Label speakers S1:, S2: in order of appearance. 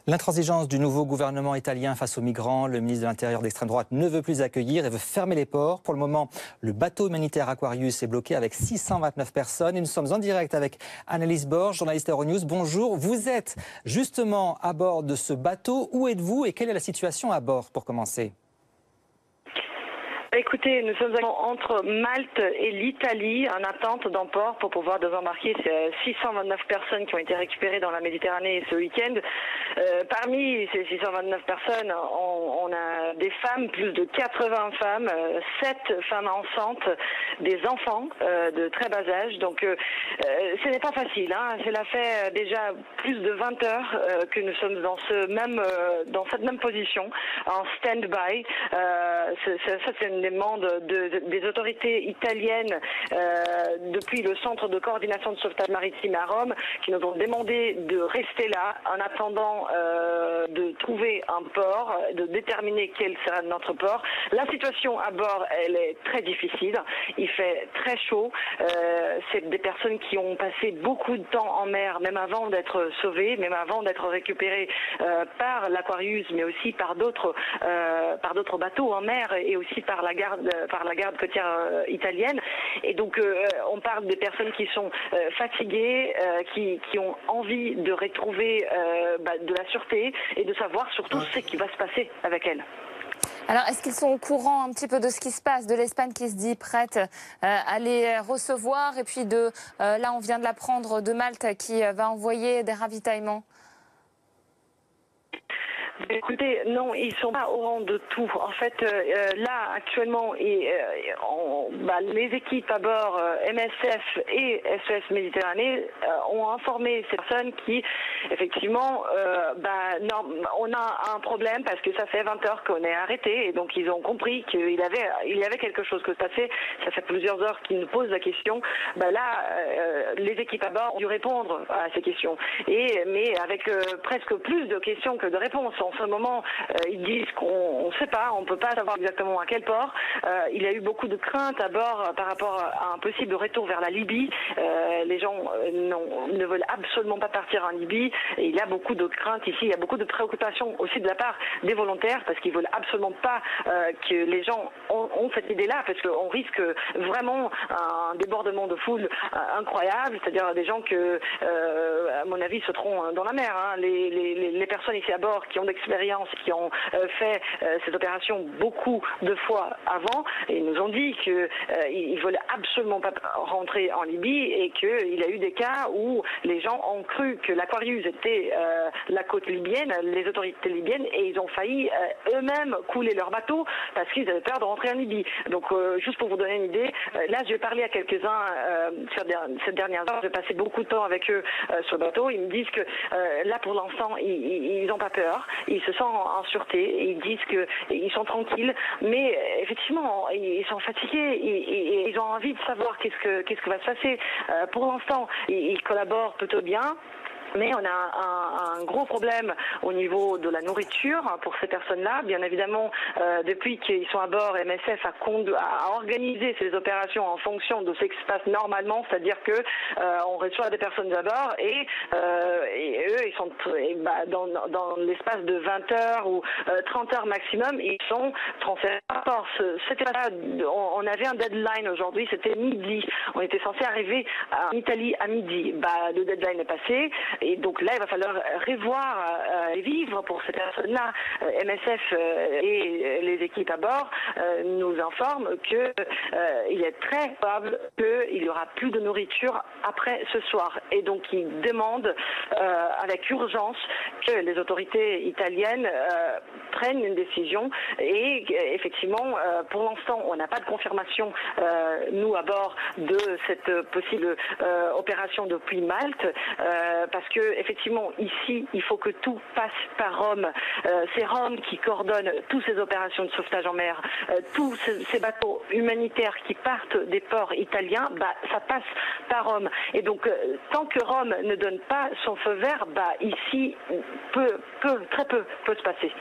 S1: L'intransigeance du nouveau gouvernement italien face aux migrants, le ministre de l'Intérieur d'extrême droite ne veut plus accueillir et veut fermer les ports. Pour le moment, le bateau humanitaire Aquarius est bloqué avec 629 personnes et nous sommes en direct avec Annelise Borge, journaliste Euronews. Bonjour, vous êtes justement à bord de ce bateau. Où êtes-vous et quelle est la situation à bord pour commencer ?
S2: Écoutez, nous sommes entre Malte et l'Italie en attente d'un port pour pouvoir désembarquer. C'est 629 personnes qui ont été récupérées dans la Méditerranée ce week-end. Parmi ces 629 personnes, on a des femmes, plus de 80 femmes, 7 femmes enceintes, des enfants de très bas âge. Donc ce n'est pas facile. Hein. Cela fait déjà plus de 20 heures que nous sommes dans cette même position, en stand-by. C'est une demande des autorités italiennes depuis le centre de coordination de sauvetage maritime à Rome, qui nous ont demandé de rester là en attendant de trouver un port, de déterminer quel sera notre port. La situation à bord, elle est très difficile. Il fait très chaud. C'est des personnes qui ont passé beaucoup de temps en mer, même avant d'être sauvées, même avant d'être récupérées par l'Aquarius, mais aussi par d'autres bateaux en mer et aussi par la garde côtière italienne. Et donc on parle des personnes qui sont fatiguées, qui ont envie de retrouver de la sûreté et de savoir surtout ce qui va se passer avec elles.
S3: Alors, est-ce qu'ils sont au courant un petit peu de ce qui se passe, de l'Espagne qui se dit prête à les recevoir, et puis là on vient de l'apprendre, de Malte qui va envoyer des ravitaillements?
S2: Écoutez, non, ils sont pas au rang de tout. En fait, là, actuellement, les équipes à bord MSF et SOS Méditerranée ont informé ces personnes qui, effectivement, on a un problème parce que ça fait 20 heures qu'on est arrêté, et donc ils ont compris qu'il y avait quelque chose que ça fait plusieurs heures qu'ils nous posent la question. Les équipes à bord ont dû répondre à ces questions, mais avec presque plus de questions que de réponses. En ce moment, ils disent qu'on ne sait pas, on ne peut pas savoir exactement à quel port. Il y a eu beaucoup de craintes à bord par rapport à un possible retour vers la Libye. Les gens ne veulent absolument pas partir en Libye. Et il y a beaucoup de craintes ici, il y a beaucoup de préoccupations aussi de la part des volontaires, parce qu'ils ne veulent absolument pas que les gens ont cette idée-là, parce qu'on risque vraiment un débordement de foule incroyable, c'est-à-dire des gens que, à mon avis, sauteront dans la mer. Hein. Les personnes ici à bord qui ont d'expérience, qui ont fait cette opération beaucoup de fois avant, et nous ont dit qu'ils veulent absolument pas rentrer en Libye, et qu'il y a eu des cas où les gens ont cru que l'Aquarius était la côte libyenne, les autorités libyennes, et ils ont failli eux-mêmes couler leur bateau parce qu'ils avaient peur de rentrer en Libye. Donc juste pour vous donner une idée, là j'ai parlé à quelques-uns cette dernière heure, j'ai passé beaucoup de temps avec eux sur le bateau. Ils me disent que là pour l'instant ils n'ont pas peur, ils se sentent en sûreté, ils disent qu'ils sont tranquilles, mais effectivement ils sont fatigués et ils ont envie de savoir qu'est-ce que va se passer. Pour l'instant ils collaborent plutôt bien. Mais on a un gros problème au niveau de la nourriture pour ces personnes-là. Bien évidemment, depuis qu'ils sont à bord, MSF a organisé ces opérations en fonction de ce qui se passe normalement, c'est-à-dire que on reçoit des personnes à bord et eux, ils sont dans l'espace de 20 heures ou 30 heures maximum, ils sont transférés à bord. On avait un deadline aujourd'hui, c'était midi. On était censé arriver en Italie à midi. Le deadline est passé. Et donc là, il va falloir revoir les vivres pour ces personnes-là. MSF et les équipes à bord nous informent qu'il est très probable qu'il n'y aura plus de nourriture après ce soir. Et donc, ils demandent avec urgence que les autorités italiennes prennent une décision. Et effectivement, pour l'instant, on n'a pas de confirmation, nous, à bord, de cette possible opération depuis Malte, parce que effectivement ici il faut que tout passe par Rome. C'est Rome qui coordonne toutes ces opérations de sauvetage en mer. Tous ces bateaux humanitaires qui partent des ports italiens, ça passe par Rome. Et donc tant que Rome ne donne pas son feu vert, ici très peu peut se passer.